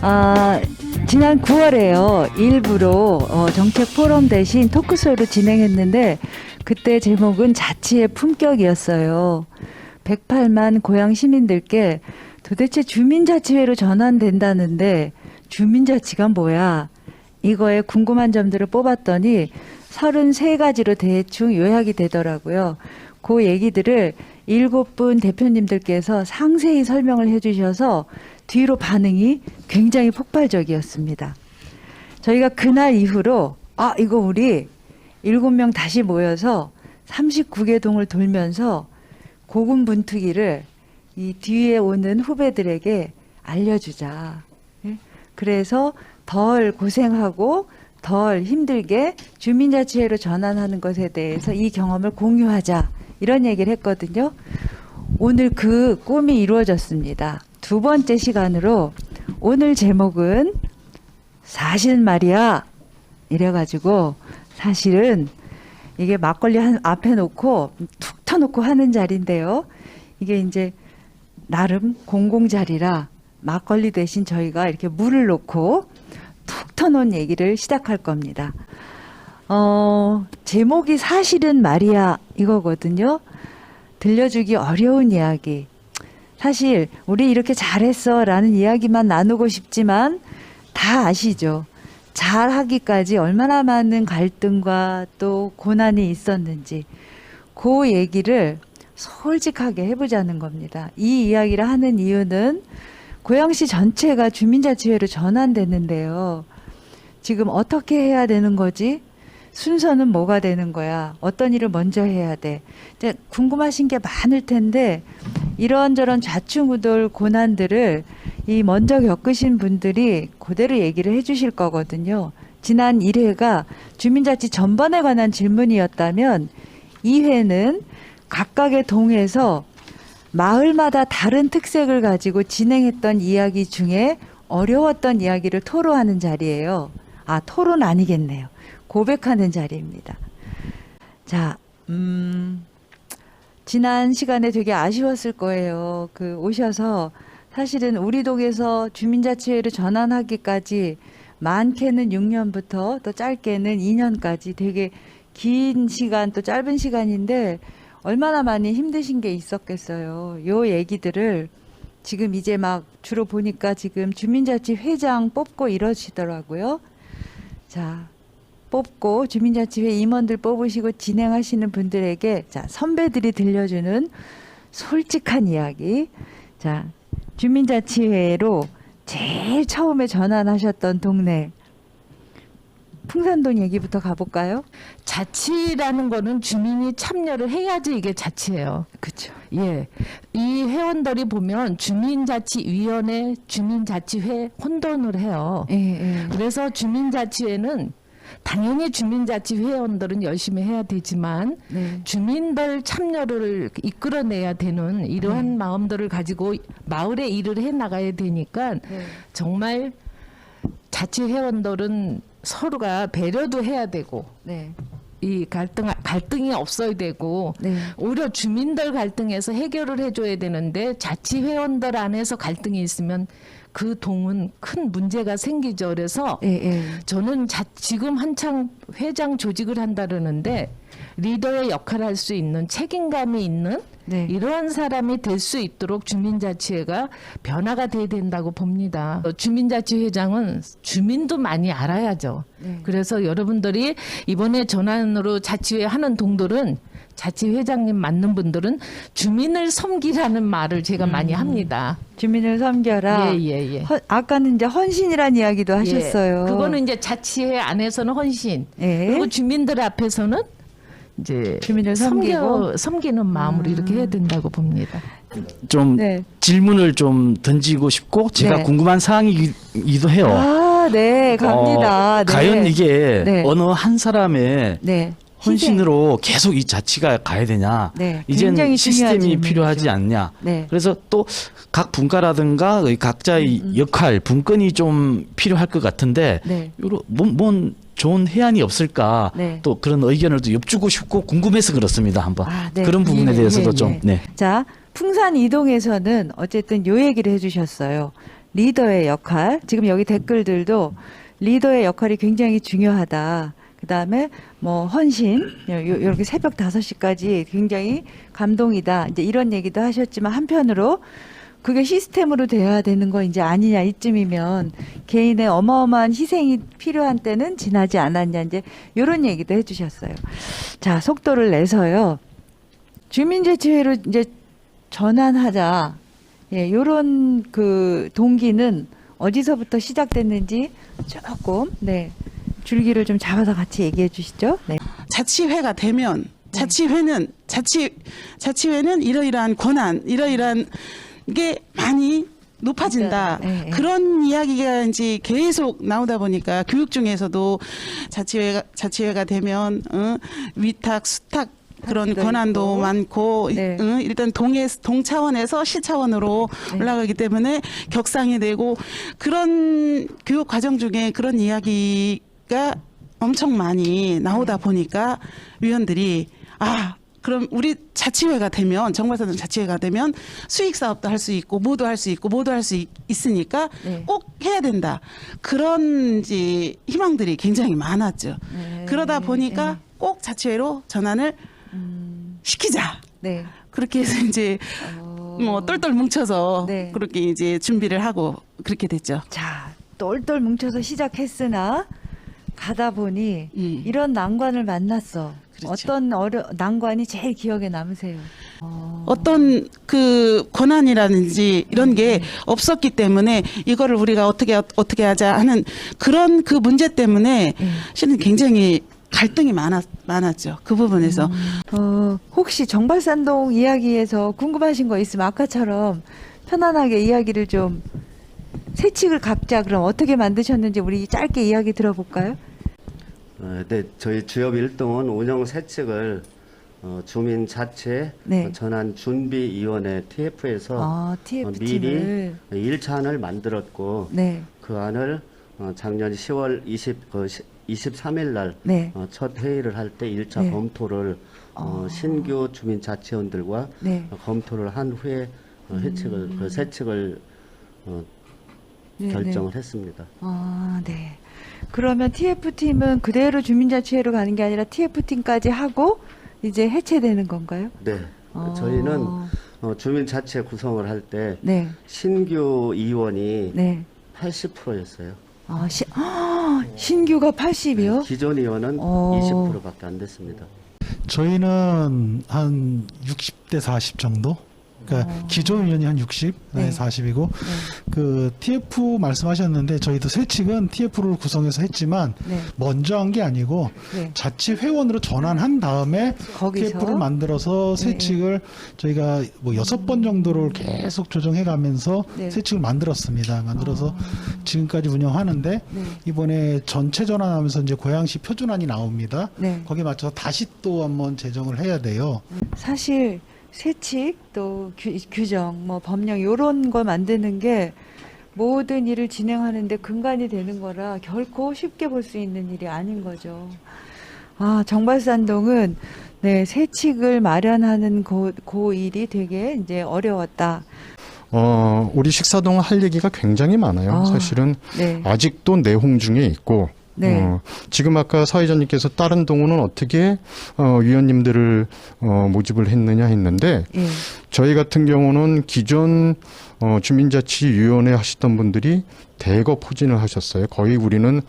아, 지난 9월에요. 일부로 정책 포럼 대신 토크쇼를 진행했는데 그때 제목은 자치의 품격이었어요. 108만 고향 시민들께 도대체 주민자치회로 전환된다는데 주민자치가 뭐야? 이거에 궁금한 점들을 뽑았더니 33가지로 대충 요약이 되더라고요. 그 얘기들을 7분 대표님들께서 상세히 설명을 해주셔서 뒤로 반응이 굉장히 폭발적이었습니다. 저희가 그날 이후로 이거 우리 7명 다시 모여서 39개 동을 돌면서 고군분투기를 이 뒤에 오는 후배들에게 알려주자. 그래서 덜 고생하고 덜 힘들게 주민자치회로 전환하는 것에 대해서 이 경험을 공유하자. 이런 얘기를 했거든요. 오늘 그 꿈이 이루어졌습니다. 두 번째 시간으로 오늘 제목은 사실 말이야 이래가지고 사실은 이게 막걸리 앞에 놓고 툭 터놓고 하는 자리인데요. 이게 이제 나름 공공자리라 막걸리 대신 저희가 이렇게 물을 놓고 툭 터놓은 얘기를 시작할 겁니다. 제목이 사실은 말이야 이거거든요. 들려주기 어려운 이야기. 사실 우리 이렇게 잘했어 라는 이야기만 나누고 싶지만 다 아시죠. 잘하기까지 얼마나 많은 갈등과 또 고난이 있었는지 그 얘기를 솔직하게 해보자는 겁니다. 이 이야기를 하는 이유는 고양시 전체가 주민자치회로 전환됐는데요. 지금 어떻게 해야 되는 거지? 순서는 뭐가 되는 거야? 어떤 일을 먼저 해야 돼? 이제 궁금하신 게 많을 텐데 이런저런 좌충우돌 고난들을 이 먼저 겪으신 분들이 그대로 얘기를 해주실 거거든요. 지난 1회가 주민자치 전반에 관한 질문이었다면 2회는 각각의 동에서 마을마다 다른 특색을 가지고 진행했던 이야기 중에 어려웠던 이야기를 토로하는 자리예요. 토론 아니겠네요. 고백하는 자리입니다. 자, 지난 시간에 되게 아쉬웠을 거예요. 오셔서 사실은 우리 동에서 주민자치회로 전환하기까지 많게는 6년부터 또 짧게는 2년까지 되게 긴 시간 또 짧은 시간인데 얼마나 많이 힘드신 게 있었겠어요. 요 얘기들을 지금 이제 막 주로 보니까 지금 주민자치 회장 뽑고 이러시더라고요. 자, 뽑고 주민자치회 임원들 뽑으시고 진행하시는 분들에게 자, 선배들이 들려주는 솔직한 이야기. 자, 주민자치회로 제일 처음에 전환하셨던 동네 풍산동 얘기부터 가볼까요? 자치라는 거는 주민이 참여를 해야지 이게 자치예요. 그렇죠. 예. 이 회원들이 보면 주민자치위원회, 주민자치회 혼돈을 해요. 예. 그래서 주민자치회는 당연히 주민자치 회원들은 열심히 해야 되지만 네. 주민들 참여를 이끌어내야 되는 이러한 마음들을 가지고 마을의 일을 해 나가야 되니까 정말 자치 회원들은 서로가 배려도 해야 되고 네. 이 갈등이 없어야 되고 네. 오히려 주민들 갈등에서 해결을 해줘야 되는데 자치 회원들 안에서 갈등이 있으면 그 동은 큰 문제가 생기죠. 그래서 저는 지금 한창 회장 조직을 한다 그러는데 리더의 역할을 할 수 있는 책임감이 있는 이러한 사람이 될 수 있도록 주민자치회가 변화가 돼야 된다고 봅니다. 주민자치회장은 주민도 많이 알아야죠. 그래서 여러분들이 이번에 전환으로 자치회 하는 동들은 자치회장님 맞는 분들은 주민을 섬기라는 말을 제가 많이 합니다. 주민을 섬겨라. 예. 아까는 이제 헌신이란 이야기도 하셨어요. 그거는 이제 자치회 안에서는 헌신. 그리고 주민들 앞에서는 이제 주민을 섬기는 마음으로 이렇게 해야 된다고 봅니다. 좀 질문을 좀 던지고 싶고 제가 궁금한 사항이기도 해요. 네, 갑니다. 과연 이게 어느 한 사람의 헌신으로 희생. 계속 이 자치가 가야 되냐? 이제는 굉장히 중요한 시스템이 필요하지 않냐? 그래서 또 각 분과라든가 각자의 역할, 분권이 좀 필요할 것 같은데 뭔 좋은 해안이 없을까? 또 그런 의견을 또 엿주고 싶고 궁금해서 그렇습니다. 한번 그런 부분에 대해서도 좀. 자, 풍산 이동에서는 어쨌든 요 얘기를 해주셨어요. 리더의 역할, 지금 여기 댓글들도 리더의 역할이 굉장히 중요하다. 그다음에 뭐 헌신, 이렇게 새벽 5시까지 굉장히 감동이다. 이제 이런 얘기도 하셨지만 한편으로 그게 시스템으로 돼야 되는 거 이제 아니냐, 이쯤이면 개인의 어마어마한 희생이 필요한 때는 지나지 않았냐, 이제 이런 얘기도 해주셨어요. 자, 속도를 내서요. 주민자치회로 이제 전환하자. 예, 요런 그 동기는 어디서부터 시작됐는지 조금, 네, 줄기를 좀 잡아서 같이 얘기해 주시죠. 네. 자치회가 되면 자치회는 이러이러한 권한, 이러이러한 게 많이 높아진다. 네, 네. 그런 이야기가 이제 계속 나오다 보니까 교육 중에서도 자치회가 되면 위탁, 수탁 그런 권한도 있고. 많고 네. 일단 동 차원에서 시 차원으로 네. 올라가기 때문에 격상이 되고 그런 교육 과정 중에 그런 이야기가 엄청 많이 나오다 보니까 위원들이 그럼 우리 자치회가 되면 정발사동 자치회가 되면 수익 사업도 할 수 있고 모두 할 수 있으니까 네. 꼭 해야 된다. 그런 이제 희망들이 굉장히 많았죠. 네. 그러다 보니까 네. 꼭 자치회로 전환을 시키자. 네. 그렇게 해서 이제 뭐 똘똘 뭉쳐서 네. 그렇게 이제 준비를 하고 그렇게 됐죠. 자, 똘똘 뭉쳐서 시작했으나 가다 보니 이런 난관을 만났어. 그렇죠. 어떤 난관이 제일 기억에 남으세요? 어떤 그 권한이라든지 이런 게 없었기 때문에 이거를 우리가 어떻게 하자 하는 그런 그 문제 때문에 실은 굉장히 갈등이 많았죠. 그 부분에서. 혹시 정발산동 이야기에서 궁금하신 거 있으면 아까처럼 편안하게 이야기를 좀 세칙을 각자 그럼 어떻게 만드셨는지 우리 짧게 이야기 들어볼까요? 네, 저희 주협 1동은 운영 세칙을 주민자치 네. 전환준비위원회 TF에서 미리 TF팀을 1차안을 만들었고 네. 그 안을 작년 10월 23일 날 네. 첫 회의를 할 때 1차 네. 검토를 신규 주민자치원들과 네. 검토를 한 후에 그 세칙을 네, 결정을 했습니다. 네. 그러면 TF팀은 그대로 주민자치회로 가는 게 아니라 TF팀까지 하고 이제 해체되는 건가요? 네. 저희는 주민자치회 구성을 할 때 네. 신규 의원이 네. 80%였어요. 신규가 80이요? 기존 의원은 20%밖에 안 됐습니다. 저희는 한 60대 40 정도? 그러니까 기존 의원이 한 60, 네. 40이고 그 TF 말씀하셨는데 저희도 세칙은 TF를 구성해서 했지만 네. 먼저 한 게 아니고 네. 자치회원으로 전환한 다음에 거기서? TF를 만들어서 세칙을 저희가 뭐 6번 정도를 계속 조정해 가면서 네. 세칙을 만들었습니다. 만들어서 지금까지 운영하는데 네. 이번에 전체 전환하면서 이제 고양시 표준안이 나옵니다. 네. 거기에 맞춰서 다시 또 한번 제정을 해야 돼요. 사실 세칙 또 규정 뭐 법령 요런 거 만드는 게 모든 일을 진행하는데 근간이 되는 거라 결코 쉽게 볼 수 있는 일이 아닌 거죠. 정발산동은 네, 세칙을 마련하는 그 일이 되게 이제 어려웠다. 우리 식사동은 할 얘기가 굉장히 많아요. 사실은 네. 아직도 내홍 중에 있고 네. 지금 아까 사회자님께서 다른 동호는 어떻게 위원님들을 모집을 했느냐 했는데 예. 저희 같은 경우는 기존 주민자치위원회 하시던 분들이 대거 포진을 하셨어요. 거의 우리는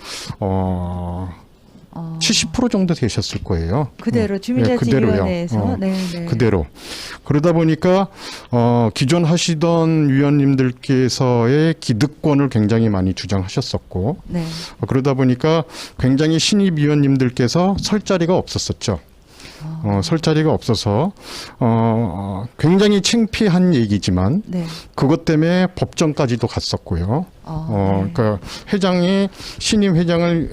70% 정도 되셨을 거예요. 그대로 네, 주민자치위원회에서 그대로요. 네, 네. 그대로. 그러다 보니까 기존 하시던 위원님들께서의 기득권을 굉장히 많이 주장하셨었고 네. 그러다 보니까 굉장히 신입 위원님들께서 설 자리가 없었었죠. 설 자리가 없어서 굉장히 창피한 얘기지만 네. 그것 때문에 법정까지도 갔었고요. 네. 그러니까 회장이 신임 회장을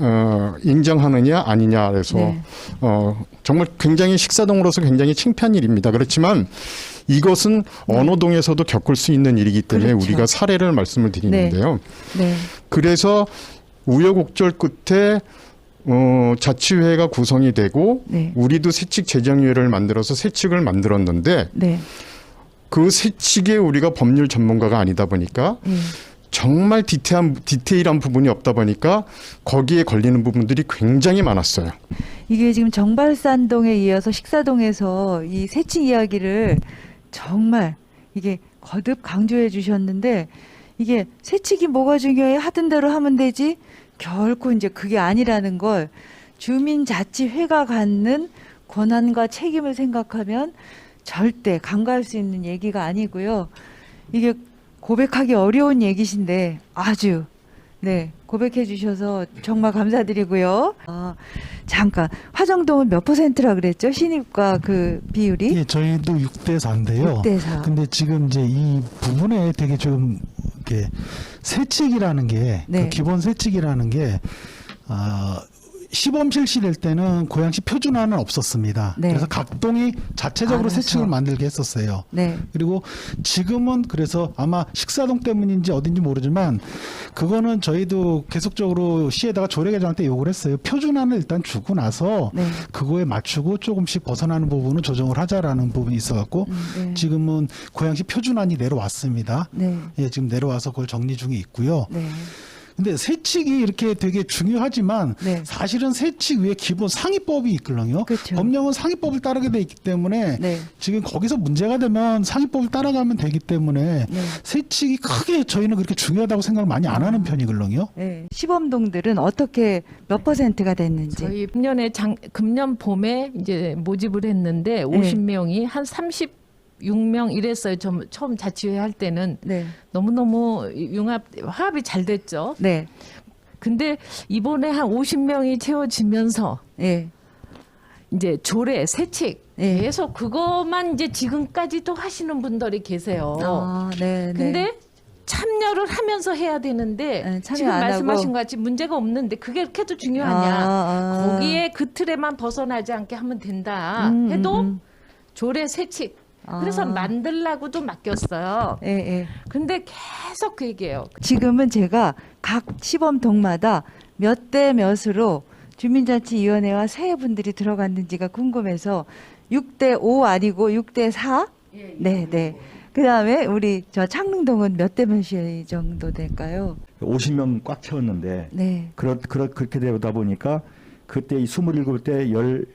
인정하느냐 아니냐 그래서 네. 정말 굉장히 식사동으로서 굉장히 창피한 일입니다. 그렇지만 이것은 어느 동에서도 겪을 수 있는 일이기 때문에 그렇죠. 우리가 사례를 말씀을 드리는데요. 네. 그래서 우여곡절 끝에 자치회가 구성이 되고 네. 우리도 세칙 제정위원회를 만들어서 세칙을 만들었는데 네. 그 세칙에 우리가 법률 전문가가 아니다 보니까 정말 디테일한 부분이 없다 보니까 거기에 걸리는 부분들이 굉장히 많았어요. 이게 지금 정발산동에 이어서 식사동에서 이 세칙 이야기를 정말 이게 거듭 강조해 주셨는데, 이게 세칙이 뭐가 중요해? 하던 대로 하면 되지? 결코 이제 그게 아니라는 걸 주민자치회가 갖는 권한과 책임을 생각하면 절대 간과할 수 있는 얘기가 아니고요. 이게 고백하기 어려운 얘기신데 아주 고백해 주셔서 정말 감사드리고요. 잠깐 화정동은 몇 %라 그랬죠? 신입과 그 비율이? 예, 저희도 6대 4인데요. 6대 4. 근데 지금 이제 이 부분에 되게 좀 이렇게 세칙이라는 게 네. 그 기본 세칙이라는 게 시범 실시될 때는 고양시 표준화는 없었습니다. 네. 그래서 각 동이 자체적으로 알아서. 세칙을 만들게 했었어요. 네. 그리고 지금은 그래서 아마 식사동 때문인지 어딘지 모르지만 그거는 저희도 계속적으로 시에다가 조례개정할 때 요구를 했어요. 표준화는 일단 주고 나서 네. 그거에 맞추고 조금씩 벗어나는 부분은 조정을 하자라는 부분이 있어갖고 네. 지금은 고양시 표준안이 내려왔습니다. 네. 예, 지금 내려와서 그걸 정리 중에 있고요. 네. 근데 세칙이 이렇게 되게 중요하지만 네. 사실은 세칙 위에 기본 상위법이 있거든요. 그렇죠. 법령은 상위법을 따르게 돼 있기 때문에 네. 지금 거기서 문제가 되면 상위법을 따라가면 되기 때문에 네. 세칙이 크게 저희는 그렇게 중요하다고 생각을 많이 안 하는 편이거든요. 네. 시범동들은 어떻게 몇 %가 됐는지? 저희 금년 봄에 이제 모집을 했는데 50명이 한 36명 이랬어요. 처음 자치회 할 때는 네. 너무너무 화합이 잘 됐죠. 네. 근데 이번에 한 50명이 채워지면서 네. 이제 조례, 세칙 네. 계속 그것만 이제 지금까지도 하시는 분들이 계세요. 네. 근데 참여를 하면서 해야 되는데 네, 참여 지금 안 말씀하신 하고. 것 같이 문제가 없는데 그게 그렇게도 중요하냐. 거기에 그 틀에만 벗어나지 않게 하면 된다 해도 조례, 세칙 그래서 만들라고도 맡겼어요. 예. 근데 계속 그 얘기예요. 지금은 제가 각 시범동마다 몇 대 몇으로 주민자치위원회와 세분들이 들어갔는지가 궁금해서 6대 5 아니고 6대 4? 네. 그다음에 우리 저 창릉동은 몇 대 몇이 정도 될까요? 50명 꽉 채웠는데 네. 그렇게 되다 보니까 그때 이 27대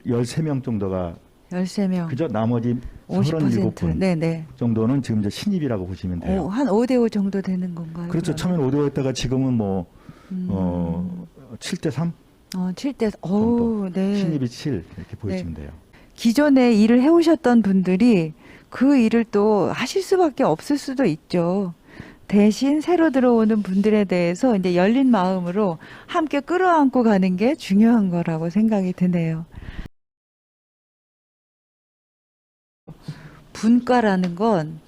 13명 정도가 13명. 그저 나머지 50%. 37분 네. 정도는 지금 이제 신입이라고 보시면 돼요. 한 5대 5 정도 되는 건가요? 그렇죠. 그러면? 처음엔 5대5였다가 지금은 뭐 7대 3 7대. 정도. 네. 신입이 7 이렇게 보시면 돼요. 기존에 일을 해오셨던 분들이 그 일을 또 하실 수밖에 없을 수도 있죠. 대신 새로 들어오는 분들에 대해서 이제 열린 마음으로 함께 끌어안고 가는 게 중요한 거라고 생각이 드네요. 분과라는 건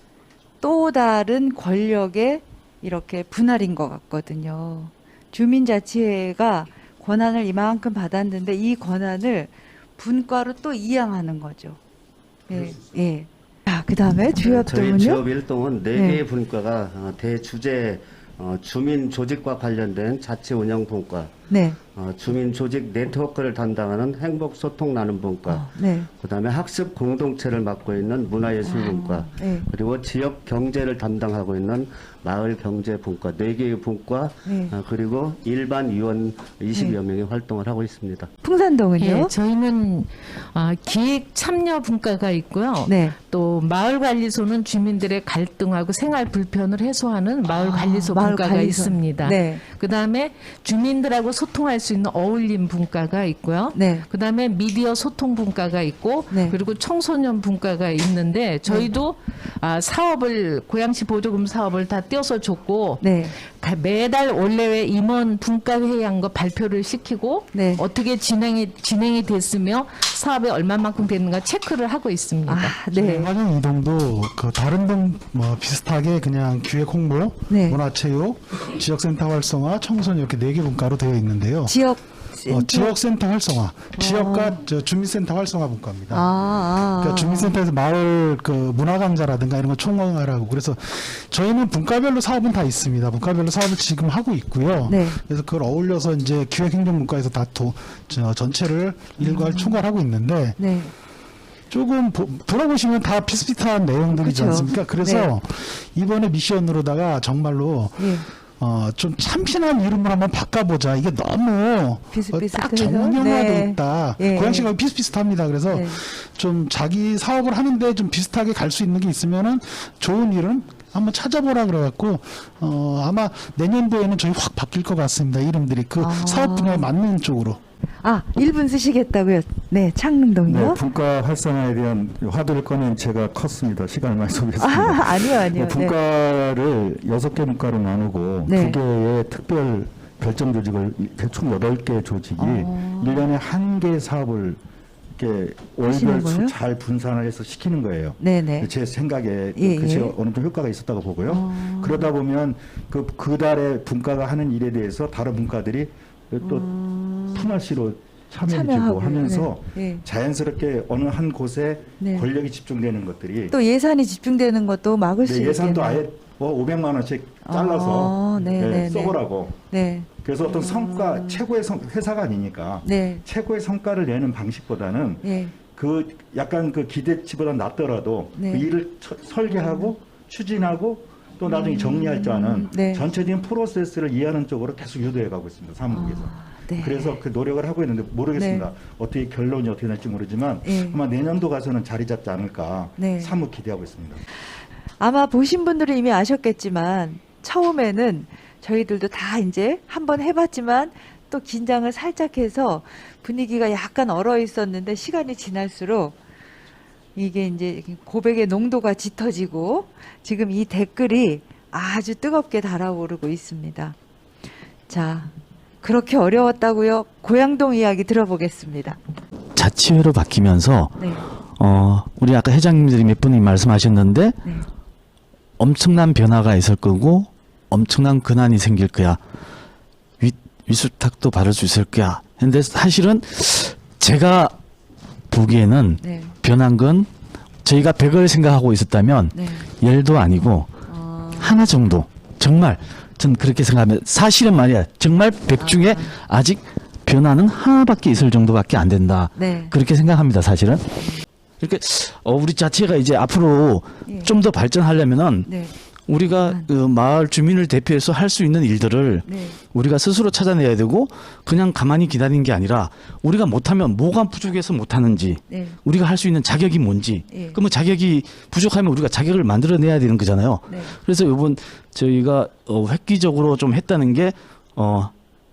또 다른 권력의 이렇게 분할인 것 같거든요. 주민자치회가 권한을 이만큼 받았는데 이 권한을 분과로 또 이양하는 거죠. 예. 자, 그다음에 저희 주협동은요? 지역 1동은 4개의 네. 분과가 대주제 주민 조직과 관련된 자치 운영 분과, 네. 주민 조직 네트워크를 담당하는 행복 소통 나눔 분과, 네. 그다음에 학습 공동체를 맡고 있는 문화예술 분과, 네. 그리고 지역 경제를 담당하고 있는 마을 경제 분과 4개의 분과, 네. 그리고 일반 위원 20여 명이 활동을 하고 있습니다. 풍산동은요? 예, 저희는 기획 참여 분과가 있고요. 네. 또 마을관리소는 주민들의 갈등하고 생활 불편을 해소하는 마을관리소 마을 분과가 관리소. 있습니다. 네. 그다음에 주민들하고 소통할 수 있는 어울림 분과가 있고요. 네. 그다음에 미디어 소통 분과가 있고 네. 그리고 청소년 분과가 있는데 저희도 사업을 고양시 보조금 사업을 다 띄어서 줬고 네. 매달 원래회 임원 분과회의한 거 발표를 시키고 네. 어떻게 진행이 됐으며 사업에 얼마만큼 됐는가 체크를 하고 있습니다. 네. 화정 이동도 그 다른 동 뭐 비슷하게 그냥 기획 홍보, 네. 문화체육, 지역센터 활성화, 청소년 이렇게 4개 분과로 되어 있는데요. 지역 지역센터 활성화, 지역과 주민센터 활성화 분과입니다. 그러니까 아. 주민센터에서 마을 그 문화강좌라든가 이런 거 총괄하고 그래서 저희는 분과별로 사업은 다 있습니다. 분과별로 사업을 지금 하고 있고요. 네. 그래서 그걸 어울려서 이제 기획행정분과에서 다 전체를 총괄하고 있는데 네. 조금 들어보시면 다 비슷비슷한 내용들이지 그쵸. 않습니까? 그래서 네. 이번에 미션으로다가 정말로 예. 좀 참신한 이름으로 한번 바꿔보자. 이게 너무 딱 정형화돼 있다. 예. 고양시가 비슷비슷합니다. 그래서 네. 좀 자기 사업을 하는데 좀 비슷하게 갈 수 있는 게 있으면은 좋은 이름 한번 찾아보라 그래갖고 아마 내년도에는 저희 확 바뀔 것 같습니다. 이름들이 그 사업 분야에 맞는 쪽으로. 1분 쓰시겠다고요? 네, 창릉동이요? 네, 분과 활성화에 대한 화두를 꺼낸 제가 컸습니다. 시간을 많이 소비했습니다. 아니요. 분과를 6개 분과로 나누고 네. 2개의 특별 별점 조직을 총 8개 조직이 1년에 1개 사업을 이렇게 하시는 월별 거예요? 잘 분산을 해서 시키는 거예요. 네네. 제 생각에 예, 그것이 예. 어느 정도 효과가 있었다고 보고요. 그러다 보면 그 달에 분과가 하는 일에 대해서 다른 분과들이 또 품앗이로 참여해주고 참여하고, 하면서 네. 자연스럽게 어느 한 곳에 네. 권력이 집중되는 것들이 또 예산이 집중되는 것도 막을 수 있겠네요. 예산도 아예 500만 원씩 잘라서 써보라고. 네. 그래서 어떤 성과 최고의 회사가 아니니까 네. 최고의 성과를 내는 방식보다는 네. 그 약간 그 기대치보다 낮더라도 네. 그 일을 설계하고 추진하고 또 나중에 정리할 줄 아는 네. 전체적인 프로세스를 이해하는 쪽으로 계속 유도해 가고 있습니다. 사무국에서. 네. 그래서 그 노력을 하고 있는데 모르겠습니다. 어떻게 결론이 어떻게 날지 모르지만 네. 아마 내년도 가서는 자리 잡지 않을까 네. 사뭇 기대하고 있습니다. 아마 보신 분들은 이미 아셨겠지만 처음에는 저희들도 다 이제 한번 해봤지만 또 긴장을 살짝 해서 분위기가 약간 얼어 있었는데 시간이 지날수록 이게 이제 고백의 농도가 짙어지고 지금 이 댓글이 아주 뜨겁게 달아오르고 있습니다. 자, 그렇게 어려웠다고요? 고양동 이야기 들어보겠습니다. 자치회로 바뀌면서 네. 우리 아까 회장님들이 몇 분이 말씀하셨는데 네. 엄청난 변화가 있을 거고 엄청난 근한이 생길 거야. 위수탁도 바를 수 있을 거야. 근데 사실은 제가 보기에는 네. 변한 건 저희가 100을 생각하고 있었다면 네. 10도 아니고 하나 정도. 정말 전 그렇게 생각하면 사실은 말이야. 정말 100 중에 아직 변화는 하나밖에 있을 정도밖에 안 된다. 네. 그렇게 생각합니다. 사실은. 이렇게 우리 자체가 이제 앞으로 예. 좀 더 발전하려면은 네. 우리가 그 마을 주민을 대표해서 할 수 있는 일들을 네. 우리가 스스로 찾아내야 되고 그냥 가만히 기다리는 게 아니라 우리가 못하면 뭐가 부족해서 못하는지 네. 우리가 할 수 있는 자격이 뭔지 예. 그러면 자격이 부족하면 우리가 자격을 만들어내야 되는 거잖아요. 네. 그래서 이번 저희가 획기적으로 좀 했다는 게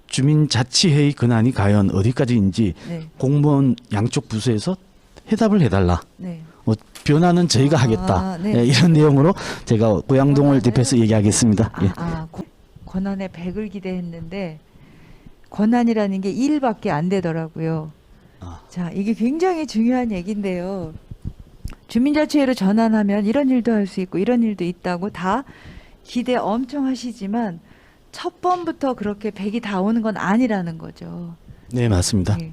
주민자치회의 근한이 과연 어디까지인지 네. 공무원 양쪽 부서에서 해답을 해달라. 네. 변화는 저희가 하겠다. 네. 이런 내용으로 제가 고양동을 대표해서 얘기하겠습니다. 예. 권한의 100을 기대했는데 권한이라는 게 1밖에 안 되더라고요. 자, 이게 굉장히 중요한 얘기인데요. 주민자치회로 전환하면 이런 일도 할 수 있고 이런 일도 있다고 다 기대 엄청 하시지만 첫 번부터 그렇게 100이 다 오는 건 아니라는 거죠. 네, 맞습니다. 네.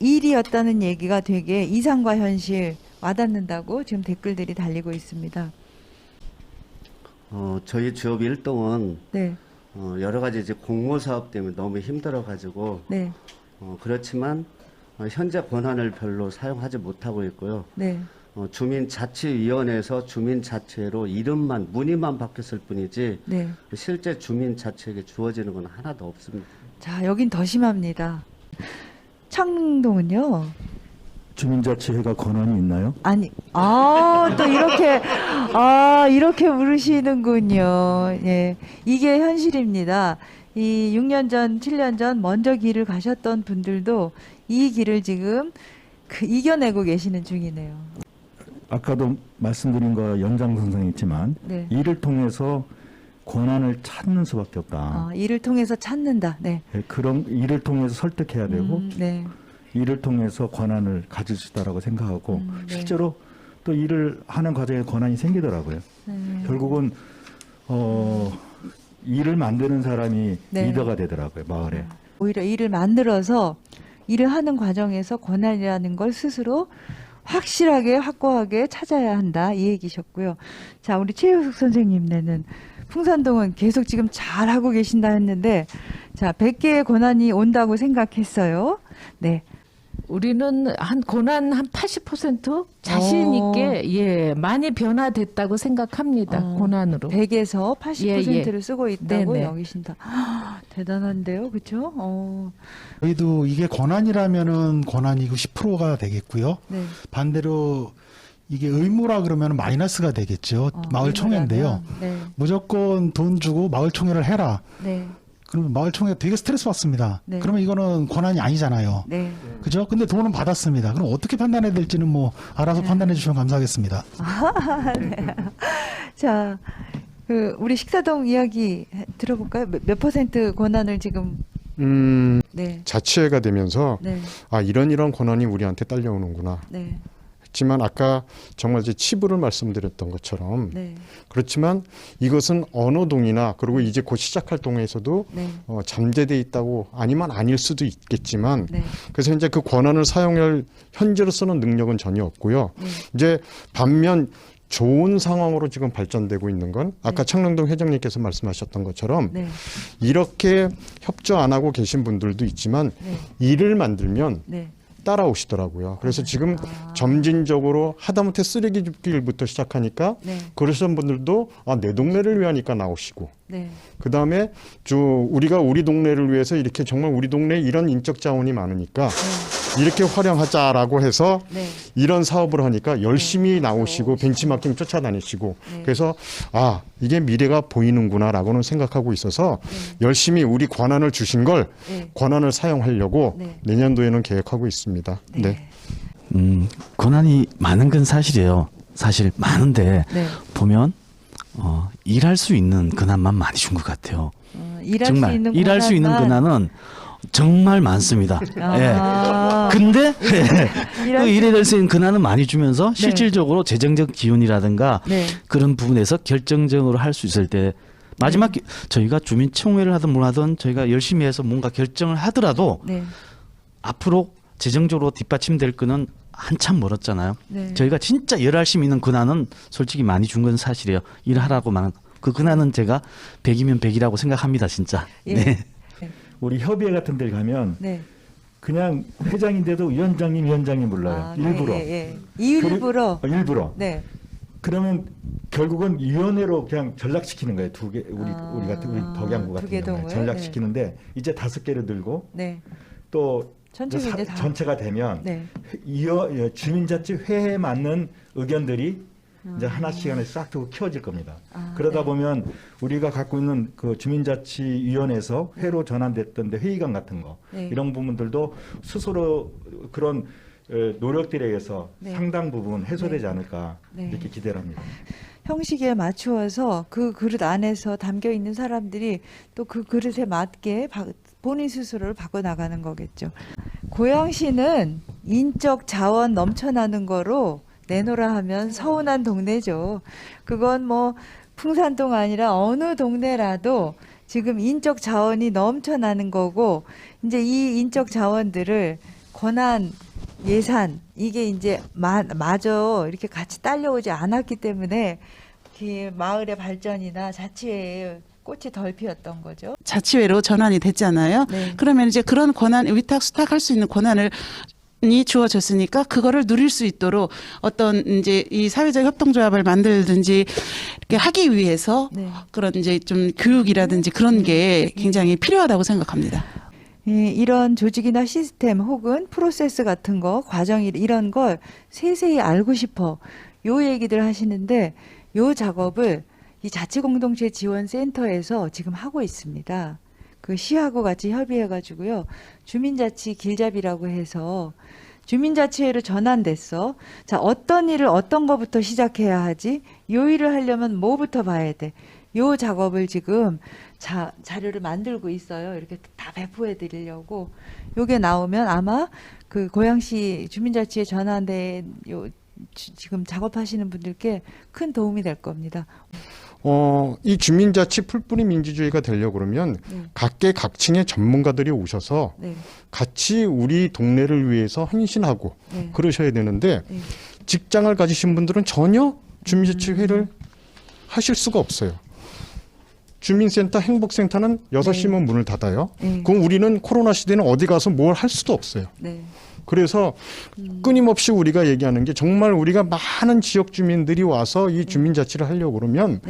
일이었다는 얘기가 되게 이상과 현실 와닿는다고 지금 댓글들이 달리고 있습니다. 저희 주업 일동은 네. 여러 가지 이제 공모 사업 때문에 너무 힘들어 가지고 네. 그렇지만 현재 권한을 별로 사용하지 못하고 있고요. 네. 주민자치위원회에서 주민자치회로 이름만 문의만 바뀌었을 뿐이지 네. 실제 주민자치에게 주어지는 건 하나도 없습니다. 자, 여긴 더 심합니다. 창동은요? 주민자치회가 권한이 있나요? 아니, 또 이렇게 물으시는군요. 예. 이게 현실입니다. 이 6년 전, 7년 전 먼저 길을 가셨던 분들도 이 길을 지금 이겨내고 계시는 중이네요. 아까도 말씀드린 거 연장선상이지만 네. 이를 통해서 권한을 찾는 수밖에 없다. 이를 통해서 찾는다. 네. 그런 일을 통해서 설득해야 되고 네. 일을 통해서 권한을 가질 수 있다라고 생각하고 네. 실제로 또 일을 하는 과정에 권한이 생기더라고요. 결국은 일을 만드는 사람이 네. 리더가 되더라고요, 마을에. 오히려 일을 만들어서 일을 하는 과정에서 권한이라는 걸 스스로 확실하게 확고하게 찾아야 한다 이 얘기셨고요. 자, 우리 최효숙 선생님네는 풍산동은 계속 지금 잘하고 계신다 했는데 자, 100개의 권한이 온다고 생각했어요. 네. 우리는 한 고난 한 80% 자신 있게 예 많이 변화됐다고 생각합니다. 고난으로 100에서 80%를 예. 쓰고 있다고 네네. 여기신다. 대단한데요, 그렇죠? 저희도 이게 권한이라면은 권한이고 10%가 되겠고요. 네. 반대로 이게 의무라 그러면 마이너스가 되겠죠. 마을 총회인데요. 네, 무조건 돈 주고 마을 총회를 해라. 네, 그러면 마을 총회 되게 스트레스 받습니다. 네. 그러면 이거는 권한이 아니잖아요. 네. 그죠? 근데 돈은 받았습니다. 그럼 어떻게 판단해야 될지는 뭐 알아서 판단해 주시면 감사하겠습니다. 자, 우리 식사동 이야기 들어볼까요? 몇 퍼센트 권한을 지금? 네, 자치회가 되면서 네, 이런 권한이 우리한테 딸려오는구나. 네, 했지만 아까 정말 이제 치부를 말씀드렸던 것처럼 네, 그렇지만 이것은 어느 동이나 그리고 이제 곧 시작할 동에서도 네, 잠재돼 있다고 아니면 아닐 수도 있겠지만 네, 그래서 이제 그 권한을 사용할 현재로서는 능력은 전혀 없고요. 네. 이제 반면 좋은 상황으로 지금 발전되고 있는 건 아까 창릉동 회장님께서 말씀하셨던 것처럼 네, 이렇게 협조 안 하고 계신 분들도 있지만 네, 일을 만들면 네. 따라오시더라고요. 그래서 지금 점진적으로 하다못해 쓰레기 줍기부터 시작하니까 네, 그러시는 분들도 내 동네를 위하니까 나오시고 네, 그다음에 우리가 우리 동네를 위해서 이렇게 정말 우리 동네에 이런 인적 자원이 많으니까 이렇게 활용하자라고 해서 네. 이런 사업을 하니까 열심히 나오시고 벤치마킹 쫓아다니시고 네. 그래서 이게 미래가 보이는구나라고는 생각하고 있어서 열심히 우리 권한을 주신 걸 네. 권한을 사용하려고 네. 내년도에는 계획하고 있습니다. 네. 권한이 많은 건 사실이에요. 사실 많은데 네. 보면 일할 수 있는 권한만 많이 준 것 같아요. 일할 정말 수 있는 일할 수 있는 권한만. 권한은 정말 많습니다. 아. 예. 근데 일할 그 수 일에 될 수 있는 권한은 많이 주면서 실질적으로 재정적 기운이라든가 네. 그런 부분에서 결정적으로 할 수 있을 때 마지막 저희가 주민총회를 하든 뭘 하든 저희가 열심히 해서 뭔가 결정을 하더라도 네. 앞으로 재정적으로 뒷받침될 거는 한참 멀었잖아요. 네. 저희가 진짜 열할심 있는 권한은 솔직히 많이 준 건 사실이에요. 일하라고만 그 권한은 제가 100이면 100이라고 생각합니다, 진짜. 예. 네. 우리 협의회 같은 데 가면 네. 그냥 회장인데도 위원장님 불러요. 일부러. 예. 일부러. 일부러. 네. 그러면 결국은 위원회로 그냥 전락시키는 거예요. 두 개 우리 같은 우리 덕양구 같은 경우에 덕양동을? 전락시키는데 이제 5개를 들고 네. 또 전체가 이제 다. 전체가 되면 네. 주민자치회에 맞는 의견들이 이제 하나씩 싹 두고 키워질 겁니다. 그러다 네. 보면 우리가 갖고 있는 그 주민자치위원회에서 회로 전환됐던데 회의감 같은 거 네. 이런 부분들도 스스로 그런 노력들에 의해서 네. 상당 부분 해소되지 네. 않을까 네. 이렇게 기대를 합니다. 형식에 맞추어서 그 그릇 안에서 담겨 있는 사람들이 또 그 그릇에 맞게 본인 스스로를 바꿔 나가는 거겠죠. 고양시는 인적 자원 넘쳐나는 거로 내놓으라 하면 서운한 동네죠. 그건 뭐 풍산동 아니라 어느 동네라도 지금 인적 자원이 넘쳐나는 거고 이제 이 인적 자원들을 권한 예산 이게 이제 마저 이렇게 같이 딸려오지 않았기 때문에 그 마을의 발전이나 자치회의 꽃이 덜 피었던 거죠. 자치회로 전환이 됐잖아요. 네. 그러면 이제 그런 권한 위탁 수탁할 수 있는 권한을 이 주어졌으니까 그거를 누릴 수 있도록 어떤 이제 이 사회적 협동조합을 만들든지 이렇게 하기 위해서 네. 그런 이제 좀 교육이라든지 그런 게 굉장히 필요하다고 생각합니다. 이런 조직이나 시스템 혹은 프로세스 같은 거, 과정 이런 걸 세세히 알고 싶어. 요 얘기들 하시는데 요 작업을 이 자치공동체 지원센터에서 지금 하고 있습니다. 그 시하고 같이 협의해가지고요. 주민자치 길잡이라고 해서 주민자치회로 전환됐어. 자, 어떤 일을 어떤 거부터 시작해야 하지? 요 일을 하려면 뭐부터 봐야 돼? 요 작업을 지금 자료를 만들고 있어요. 이렇게 다 배포해 드리려고. 요게 나오면 아마 그 고양시 주민자치회 전환된 지금 작업하시는 분들께 큰 도움이 될 겁니다. 이 주민자치 풀뿌리 민주주의가 되려고 그러면 각계각층의 전문가들이 오셔서 네. 같이 우리 동네를 위해서 헌신하고 네. 그러셔야 되는데 네. 직장을 가지신 분들은 전혀 주민자치회를 하실 수가 없어요. 주민센터, 행복센터는 6시면 문을 닫아요. 네. 그럼 우리는 코로나 시대는 어디 가서 뭘 할 수도 없어요. 네. 그래서 끊임없이 우리가 얘기하는 게 정말 우리가 많은 지역 주민들이 와서 이 주민자치를 하려고 그러면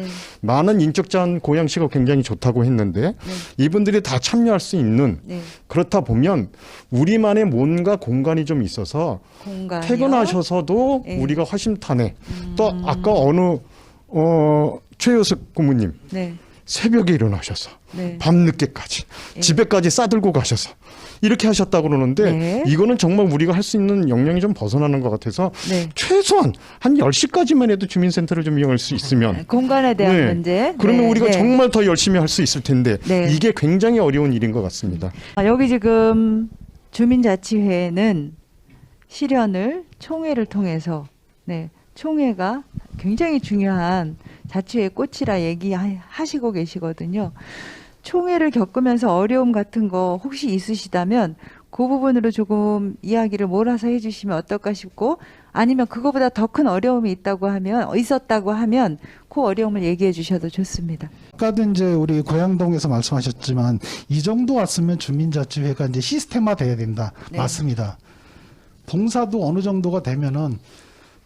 많은 인적 자원 고양시가 굉장히 좋다고 했는데 이분들이 다 참여할 수 있는 그렇다 보면 우리만의 뭔가 공간이 좀 있어서 공간이요? 퇴근하셔서도 우리가 허심탄회 또 아까 어느 최효석 고모님 새벽에 일어나셔서 밤늦게까지 집에까지 싸들고 가셔서 이렇게 하셨다고 그러는데 이거는 정말 우리가 할 수 있는 역량이 좀 벗어나는 것 같아서 최소한 한 10시까지만 해도 주민센터를 좀 이용할 수 있으면 공간에 대한 문제. 그러면 우리가 정말 더 열심히 할 수 있을 텐데 이게 굉장히 어려운 일인 것 같습니다. 여기 지금 주민자치회는 실현을 총회를 통해서 총회가 굉장히 중요한 자치회의 꽃이라 얘기하시고 계시거든요. 총회를 겪으면서 어려움 같은 거 혹시 있으시다면 그 부분으로 조금 이야기를 몰아서 해주시면 어떨까 싶고 아니면 그거보다 더 큰 어려움이 있었다고 하면 그 어려움을 얘기해 주셔도 좋습니다. 아까도 이제 우리 고양동에서 말씀하셨지만 이 정도 왔으면 주민자치회가 이제 시스템화 돼야 된다. 맞습니다. 봉사도 어느 정도가 되면은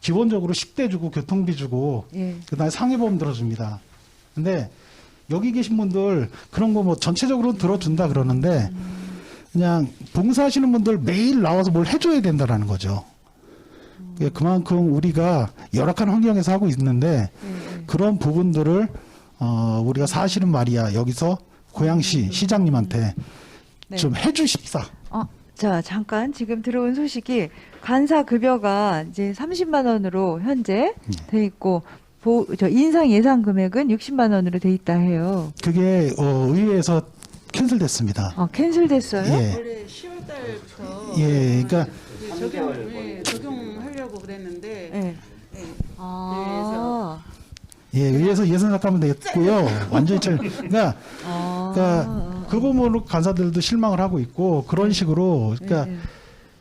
기본적으로 10대 주고 교통비 주고 그다음에 상해보험 들어줍니다. 근데 여기 계신 분들 그런 거 뭐 전체적으로 들어준다 그러는데 그냥 봉사하시는 분들 매일 나와서 뭘 해줘야 된다라는 거죠. 그만큼 우리가 열악한 환경에서 하고 있는데 그런 부분들을 우리가 사실은 말이야 여기서 고양시 시장님한테 좀 해주십사. 자, 잠깐 지금 들어온 소식이 간사 급여가 이제 30만 원으로 현재 돼 있고 인상 예상 금액은 60만 원으로 돼 있다 해요. 그게 의회에서 캔슬됐습니다. 캔슬됐어요? 원래 10월 달부터 그러니까 적용하려고 그랬는데 의회에서 예산 삭감은 됐고요. 완전히 그러니까 그 부분으로 간사들도 실망을 하고 있고 그런 식으로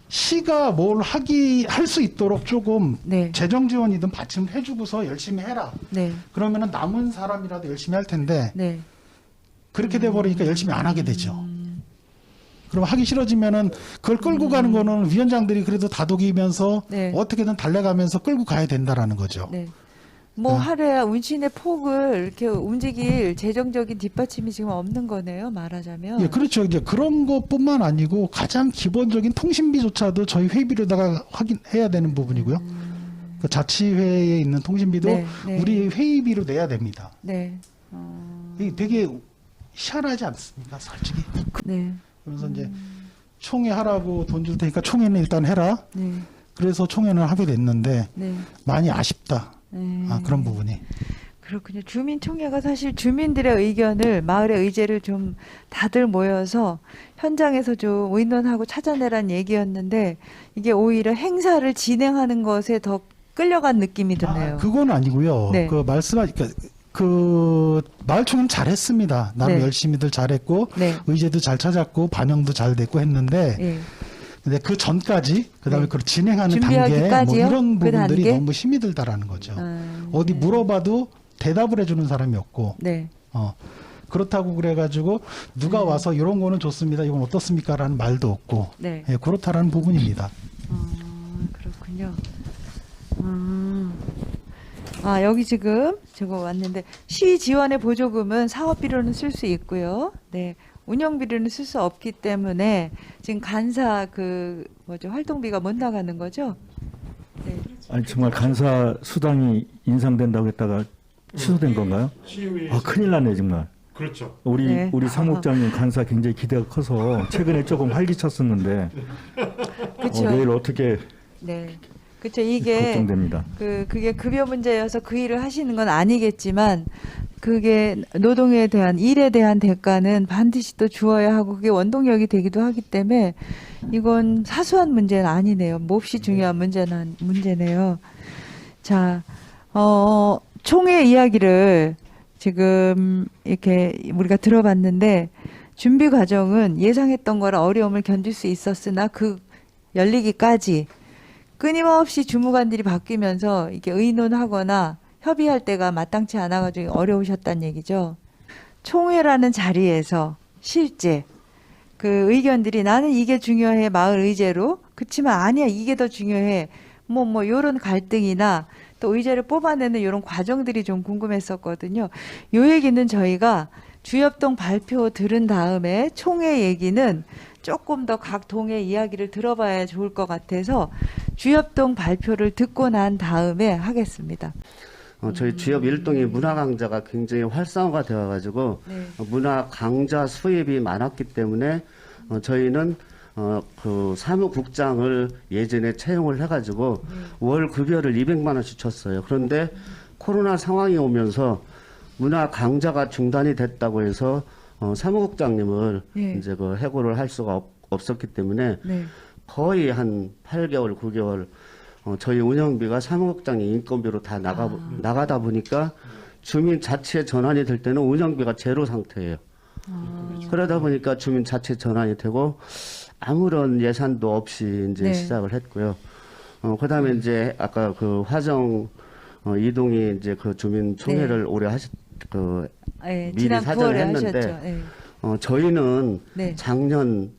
시가 뭘 할 수 있도록 조금 재정 지원이든 받침해주고서 열심히 해라. 그러면은 남은 사람이라도 열심히 할 텐데 그렇게 돼버리니까 열심히 안 하게 되죠. 그럼 하기 싫어지면은 그걸 끌고 가는 거는 위원장들이 그래도 다독이면서 어떻게든 달래가면서 끌고 가야 된다라는 거죠. 하루에 운신의 폭을 이렇게 움직일 재정적인 뒷받침이 지금 없는 거네요, 말하자면. 그렇죠. 이제 그런 것뿐만 아니고 가장 기본적인 통신비조차도 저희 회비로다가 확인해야 되는 부분이고요. 그 자치회에 있는 통신비도 우리 회의비로 내야 됩니다. 이게 되게 희한하지 않습니까, 솔직히? 그래서 이제 총회 하라고 돈 줄 테니까 총회는 일단 해라. 그래서 총회는 하게 됐는데 많이 아쉽다. 그런 부분이. 그렇군요. 주민총회가 사실 주민들의 의견을 마을의 의제를 좀 다들 모여서 현장에서 좀 의논하고 찾아내란 얘기였는데 이게 오히려 행사를 진행하는 것에 더 끌려간 느낌이 드네요. 그건 아니고요. 그 그 마을총회는 잘했습니다. 나름 열심히들 잘했고 의제도 잘 찾았고 반영도 잘 됐고 했는데 근데 그 전까지 그다음에 그걸 진행하는 단계 뭐 이런 부분들이 너무 힘이 들다라는 거죠. 어디 물어봐도 대답을 해주는 사람이 없고 그렇다고 그래가지고 누가 와서 이런 거는 좋습니다. 이건 어떻습니까라는 말도 없고 그렇다라는 부분입니다. 그렇군요. 여기 지금 저거 왔는데 시 지원의 보조금은 사업비로는 쓸 수 있고요. 운영비로는 쓸 수 없기 때문에 지금 간사 활동비가 못 나가는 거죠? 아니 정말 간사 수당이 인상된다고 했다가 취소된 건가요? 큰일 났네 정말. 그렇죠. 우리 사무국장님 간사 굉장히 기대가 커서 최근에 조금 활기찼었는데 내일 어떻게 그렇죠. 이게 걱정됩니다. 그게 급여 문제여서 그 일을 하시는 건 아니겠지만 그게 노동에 대한 일에 대한 대가는 반드시 또 주어야 하고 그게 원동력이 되기도 하기 때문에 이건 사소한 문제는 아니네요. 몹시 중요한 문제네요. 자, 총회 이야기를 지금 이렇게 우리가 들어봤는데 준비 과정은 예상했던 거라 어려움을 견딜 수 있었으나 그 열리기까지 끊임없이 주무관들이 바뀌면서 이게 의논하거나 협의할 때가 마땅치 않아가지고 어려우셨다는 얘기죠. 총회라는 자리에서 실제 그 의견들이 나는 이게 중요해 마을 의제로 그렇지만 아니야 이게 더 중요해. 뭐 요런 갈등이나 또 의제를 뽑아내는 이런 과정들이 좀 궁금했었거든요. 요 얘기는 저희가 주협동 발표 들은 다음에 총회 얘기는 조금 더 각 동의 이야기를 들어봐야 좋을 것 같아서 주협동 발표를 듣고 난 다음에 하겠습니다. 저희 주협 일동이 문화 강좌가 굉장히 활성화가 되어가지고 네. 문화 강좌 수입이 많았기 때문에 저희는 그 사무국장을 예전에 채용을 해가지고 월 급여를 200만 원씩 줬어요. 그런데 코로나 상황이 오면서 문화 강좌가 중단이 됐다고 해서 사무국장님을 네. 이제 그 해고를 할 수가 없었기 때문에 네. 거의 한 8개월, 9개월 저희 운영비가 사무국장님 인건비로 다 나가다 보니까 주민자치에 전환이 될 때는 운영비가 제로 상태예요. 그러다 보니까 주민자치 전환이 되고 아무런 예산도 없이 이제 네. 시작을 했고요. 그다음에 이제 아까 그 화정 이동이 이제 그 주민총회를 올해 네, 미리 지난 사전에 9월에 했는데 하셨죠. 네. 저희는 네. 작년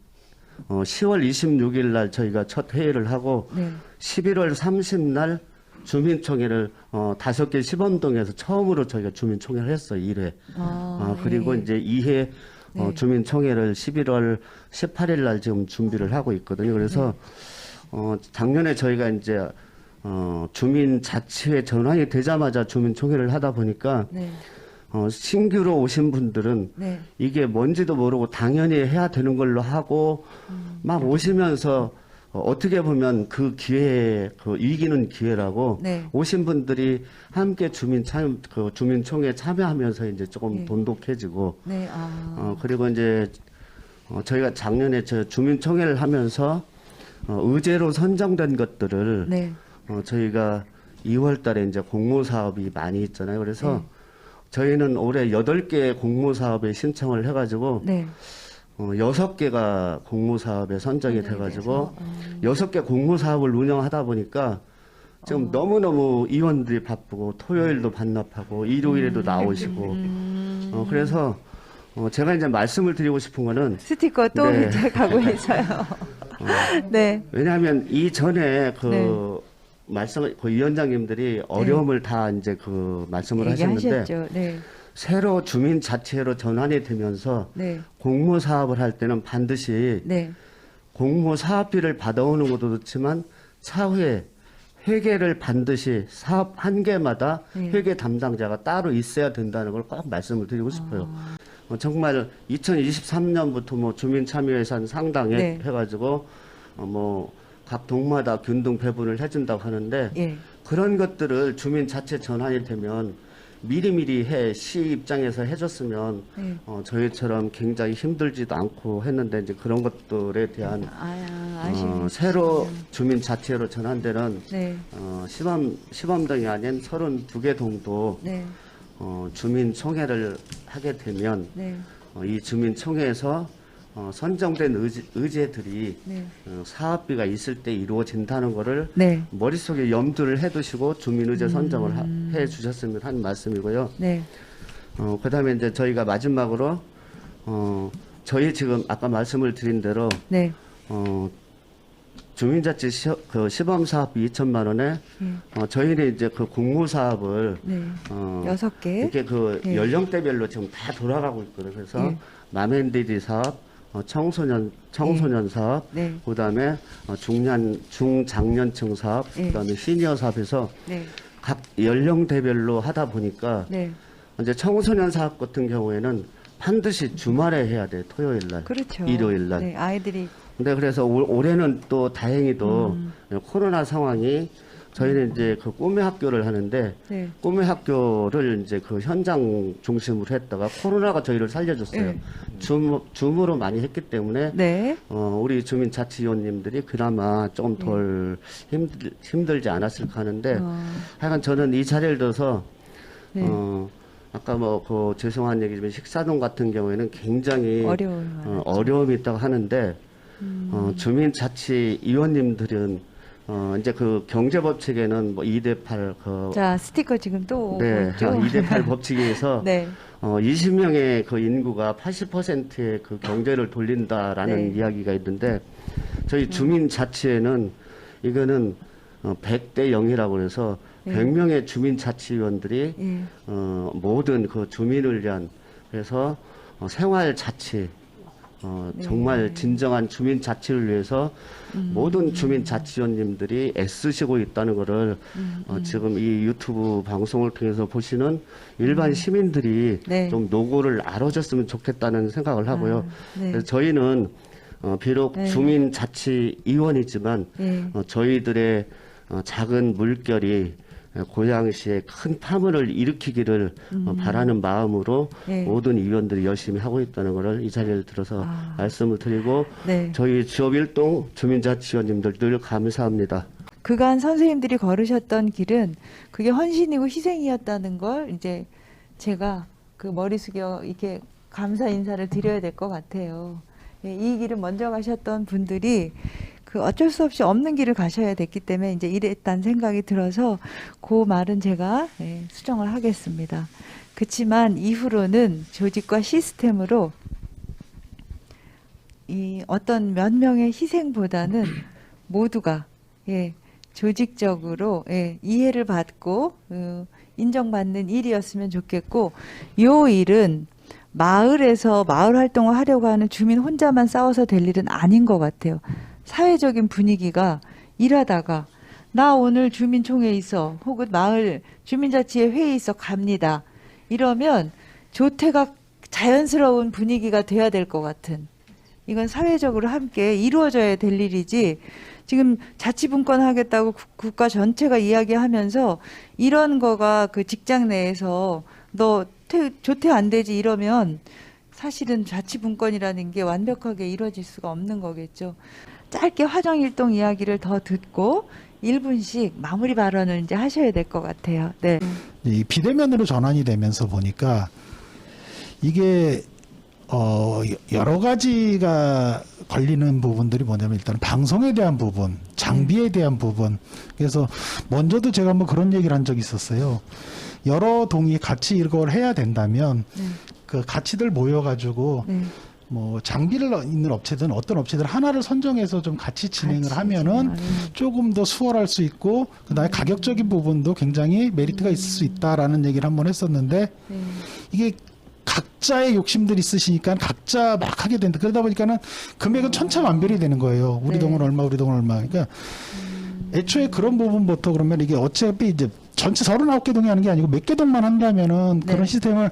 10월 26일 날 저희가 첫 회의를 하고 네. 11월 30날 주민총회를 5개 시범동에서 처음으로 저희가 주민총회를 했어요. 1회. 그리고 예. 이제 2회 네. 주민총회를 11월 18일 날 지금 준비를 하고 있거든요. 그래서 작년에 저희가 이제 주민자치회 전환이 되자마자 주민총회를 하다 보니까 네. 신규로 오신 분들은 네. 이게 뭔지도 모르고 당연히 해야 되는 걸로 하고 막 오시면서 어떻게 보면 그 기회에 그 이기는 기회라고 네. 오신 분들이 함께 주민총회 참여하면서 이제 조금 네. 돈독해지고 네. 그리고 이제 저희가 작년에 저 주민총회를 하면서 의제로 선정된 것들을 네. 저희가 2월 달에 이제 공모 사업이 많이 있잖아요. 그래서 네. 저희는 올해 8개 공모 사업에 신청을 해가지고 네. 6개가 공모 사업에 선정이 돼가지고 6개 공모 사업을 운영하다 보니까 지금 너무너무 의원들이 바쁘고 토요일도 반납하고 일요일에도 나오시고 그래서 제가 이제 말씀을 드리고 싶은 거는 스티커 또 네. 이제 가고 있어요. 네. 왜냐하면 이전에 네. 그 위원장님들이 어려움을 다 이제 그 말씀을 하셨는데 얘기하셨죠. 네. 새로 주민자치회로 전환이 되면서 네. 공모 사업을 할 때는 반드시 네. 공모 사업비를 받아오는 것도 좋지만 차후에 회계를 반드시 사업 한 개마다 네. 회계 담당자가 따로 있어야 된다는 걸 꼭 말씀을 드리고 싶어요. 정말 2023년부터 뭐 주민참여예산 상당액 네. 해가지고 각 동마다 균등 배분을 해준다고 하는데 예. 그런 것들을 주민자치 전환이 되면 미리미리 시 입장에서 해줬으면 네. 저희처럼 굉장히 힘들지도 않고 했는데 이제 그런 것들에 대한 아쉬운 새로 주민자치회로 전환되는 네. 시범동이 아닌 32개 동도 네. 주민총회를 하게 되면 네. 이 주민총회에서 선정된 의제들이 네. 사업비가 있을 때 이루어진다는 거를 네. 머릿속에 염두를 해두시고 주민의제 선정을 해 주셨으면 하는 말씀이고요. 네. 그다음에 이제 저희가 마지막으로 저희 지금 아까 말씀을 드린 대로 네. 주민자치 시범 사업비 2천만 원에 저희는 이제 그 공모 사업을 네. 6개. 이렇게 그 네. 연령대별로 지금 다 돌아가고 있거든요. 그래서 네. 맘앤디디 사업, 청소년 사업, 네. 그다음에 중장년층 사업, 네. 그다음에 시니어 사업에서 네. 각 연령대별로 하다 보니까 네. 이제 청소년 사업 같은 경우에는 반드시 주말에 해야 돼. 토요일 날, 그렇죠. 일요일 날. 네. 아이들이 근데 그래서 올해는 또 다행히도 코로나 상황이 저희는 이제 그 꿈의 학교를 하는데 네. 꿈의 학교를 이제 그 현장 중심으로 했다가 코로나가 저희를 살려줬어요. 네. 줌으로 많이 했기 때문에 네. 우리 주민자치위원님들이 그나마 조금 덜 힘들지 않았을까 하는데 하여간 저는 이 자리를 들어서 네. 아까 그 죄송한 얘기지만 식사동 같은 경우에는 굉장히 어려움이 있다고 하는데 주민자치위원님들은 이제 그 경제법칙에는 2대8 자, 스티커 지금 또 네, 오고 있죠? 2대8 법칙에 의해서 네. 20명의 그 인구가 80%의 그 경제를 돌린다라는 네. 이야기가 있는데 저희 주민자치회는 이거는 100대 0이라고 해서 100명의 주민자치위원들이 모든 그 주민을 위한 그래서 생활자치 정말 진정한 주민자치를 위해서 모든 주민자치위원님들이 애쓰시고 있다는 것을 지금 이 유튜브 방송을 통해서 보시는 일반 시민들이 좀 노고를 알아줬으면 좋겠다는 생각을 하고요. 그래서 저희는 비록 주민자치위원이지만 저희들의 작은 물결이 고양시에 큰 파문을 일으키기를 바라는 마음으로 모든 위원들이 열심히 하고 있다는 것을 이 자리를 들어서 말씀을 드리고 저희 지역일동 주민자치위원님들 늘 감사합니다. 그간 선생님들이 걸으셨던 길은 그게 헌신이고 희생이었다는 걸 이제 제가 그 머리 숙여 이렇게 감사 인사를 드려야 될 것 같아요. 이 길을 먼저 가셨던 분들이 그 어쩔 수 없이 없는 길을 가셔야 됐기 때문에 이제 이랬다는 생각이 들어서 그 말은 제가 수정을 하겠습니다. 그렇지만 이후로는 조직과 시스템으로 이 어떤 몇 명의 희생보다는 모두가 조직적으로 이해를 받고 인정받는 일이었으면 좋겠고, 요 일은 마을에서 마을 활동을 하려고 하는 주민 혼자만 싸워서 될 일은 아닌 것 같아요. 사회적인 분위기가 일하다가 나 오늘 주민총회 있어 혹은 마을 주민자치회 회의 있어 갑니다. 이러면 조퇴가 자연스러운 분위기가 돼야 될 것 같은, 이건 사회적으로 함께 이루어져야 될 일이지 지금 자치분권 하겠다고 국가 전체가 이야기하면서 이런 거가 그 직장 내에서 너 조퇴 안 되지 이러면 사실은 자치분권이라는 게 완벽하게 이루어질 수가 없는 거겠죠. 짧게 화정일동 이야기를 더 듣고 1분씩 마무리 발언을 이제 하셔야 될 것 같아요. 네. 이 비대면으로 전환이 되면서 보니까 이게 여러 가지가 걸리는 부분들이 뭐냐면 일단 방송에 대한 부분, 장비에 대한 부분. 그래서 먼저도 제가 한번 그런 얘기를 한 적이 있었어요. 여러 동이 같이 이걸 해야 된다면 그 같이들 모여가지고 뭐 장비를 있는 업체든 어떤 업체들 하나를 선정해서 좀 같이 진행을 하면은 조금 더 수월할 수 있고 그다음에 가격적인 부분도 굉장히 메리트가 있을 수 있다라는 얘기를 한번 했었는데 이게 각자의 욕심들이 있으시니까 각자 막 하게 된다. 그러다 보니까는 금액은 천차만별이 되는 거예요. 우리 동은 얼마, 우리 동은 얼마. 그러니까 애초에 그런 부분부터 그러면 이게 어차피 이제 전체 39개 동이 하는 게 아니고 몇 개 동만 한다면은 그런 시스템을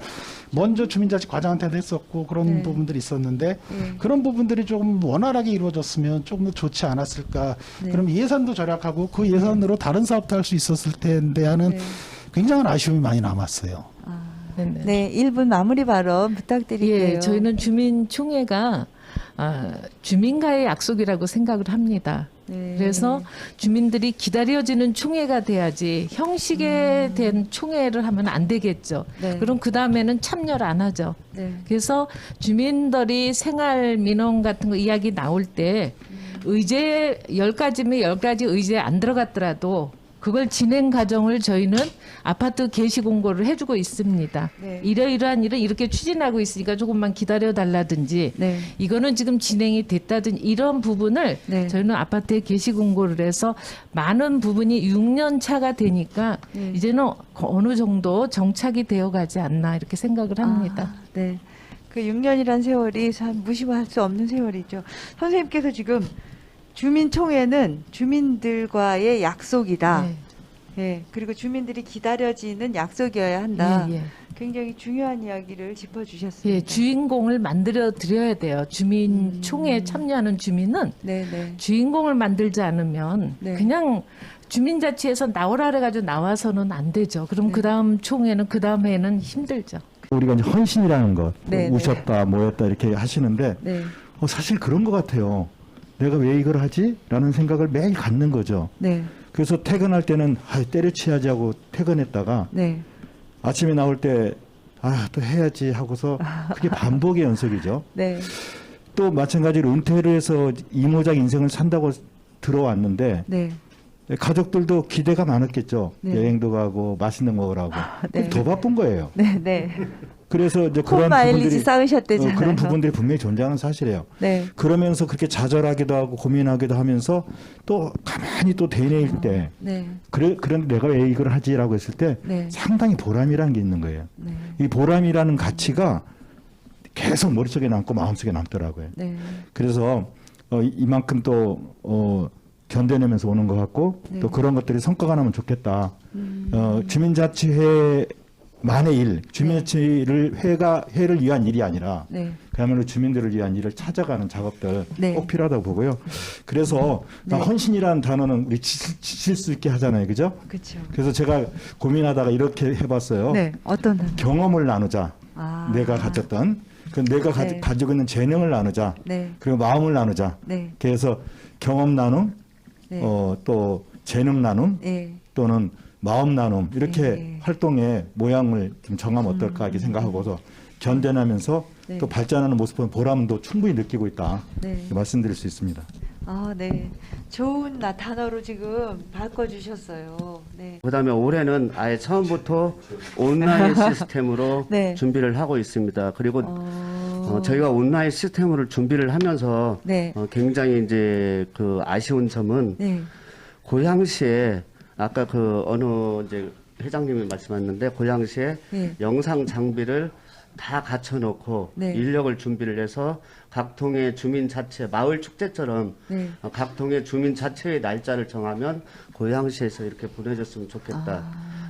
먼저 주민자치 과장한테도 했었고 그런 부분들이 있었는데 그런 부분들이 조금 원활하게 이루어졌으면 조금 더 좋지 않았을까. 그럼 예산도 절약하고 그 예산으로 다른 사업도 할 수 있었을 텐데 하는 굉장한 아쉬움이 많이 남았어요. 네, 1분 마무리 발언 부탁드릴게요. 저희는 주민총회가 주민과의 약속이라고 생각을 합니다. 그래서 주민들이 기다려지는 총회가 돼야지 형식에 된 총회를 하면 안 되겠죠. 그럼 그 다음에는 참여를 안 하죠. 그래서 주민들이 생활 민원 같은 거 이야기 나올 때 의제 10가지면 10가지 의제에 안 들어갔더라도 그걸 진행 과정을 저희는 아파트 게시 공고를 해주고 있습니다. 이러이러한 일을 이렇게 추진하고 있으니까 조금만 기다려달라든지 이거는 지금 진행이 됐다든지 이런 부분을 저희는 아파트에 게시 공고를 해서 많은 부분이 6년 차가 되니까 이제는 어느 정도 정착이 되어가지 않나 이렇게 생각을 합니다. 네, 그 6년이란 세월이 참 무시할 수 없는 세월이죠. 선생님께서 지금 주민총회는 주민들과의 약속이다. 그리고 주민들이 기다려지는 약속이어야 한다. 굉장히 중요한 이야기를 짚어주셨습니다. 주인공을 만들어 드려야 돼요. 주민총회에 참여하는 주민은 주인공을 만들지 않으면 그냥 주민자치에서 나오라 그래가지고 나와서는 안 되죠. 그럼 그 다음 총회는 그 다음 해는 힘들죠. 우리가 이제 헌신이라는 것, 우셨다, 모였다 이렇게 하시는데 사실 그런 것 같아요. 내가 왜 이걸 하지? 라는 생각을 매일 갖는 거죠. 그래서 퇴근할 때는 때려치야지 하고 퇴근했다가 아침에 나올 때 또 해야지 하고서 그게 반복의 연속이죠. 또 마찬가지로 은퇴를 해서 이모작 인생을 산다고 들어왔는데 가족들도 기대가 많았겠죠. 여행도 가고 맛있는 거 먹으라고. 더 바쁜 거예요. 그래서 이제 홈 그런 마일리지 부분들이 쌓으셨대잖아요. 그런 부분들이 분명히 존재하는 사실이에요. 네. 그러면서 그렇게 좌절하기도 하고 고민하기도 하면서 또 가만히 또 대내일 때 네. 그런데 내가 왜 이걸 하지라고 했을 때 네. 상당히 보람이라는 게 있는 거예요. 네. 이 보람이라는 가치가 계속 머릿속에 남고 마음속에 남더라고요. 네. 그래서 이만큼 또 견뎌내면서 오는 것 같고 네. 또 그런 것들이 성과가 나면 좋겠다. 주민자치회 만의 일, 주민자치를 회를 위한 일이 아니라 네. 그야말로 주민들을 위한 일을 찾아가는 작업들 네. 꼭 필요하다고 보고요. 그래서 네. 헌신이라는 단어는 우리 지칠 수 있게 하잖아요, 그죠? 그렇죠. 그래서 제가 고민하다가 이렇게 해봤어요. 네. 어떤 단어? 경험을 나누자. 아. 내가 가졌던 내가 네. 가지고 있는 재능을 나누자. 네. 그리고 마음을 나누자. 네. 그래서 경험 나눔, 네. 또 재능 나눔, 네. 또는 마음 나눔 이렇게 네. 활동의 모양을 좀 정하면 어떨까 이렇게 생각하고서 견뎌내면서 네. 또 발전하는 모습은 보람도 충분히 느끼고 있다. 네. 이렇게 말씀드릴 수 있습니다. 아, 네. 좋은 단어로 지금 바꿔주셨어요. 네. 그다음에 올해는 아예 처음부터 온라인 시스템으로 네. 준비를 하고 있습니다. 그리고 저희가 온라인 시스템으로 준비를 하면서 네. 굉장히 이제 그 아쉬운 점은 네. 고양시에 아까 그 어느 이제 회장님이 말씀하셨는데 고양시에 네. 영상 장비를 다 갖춰놓고 네. 인력을 준비를 해서 각 동의 주민 자체 마을 축제처럼 네. 각 동의 주민 자체의 날짜를 정하면 고양시에서 이렇게 보내줬으면 좋겠다.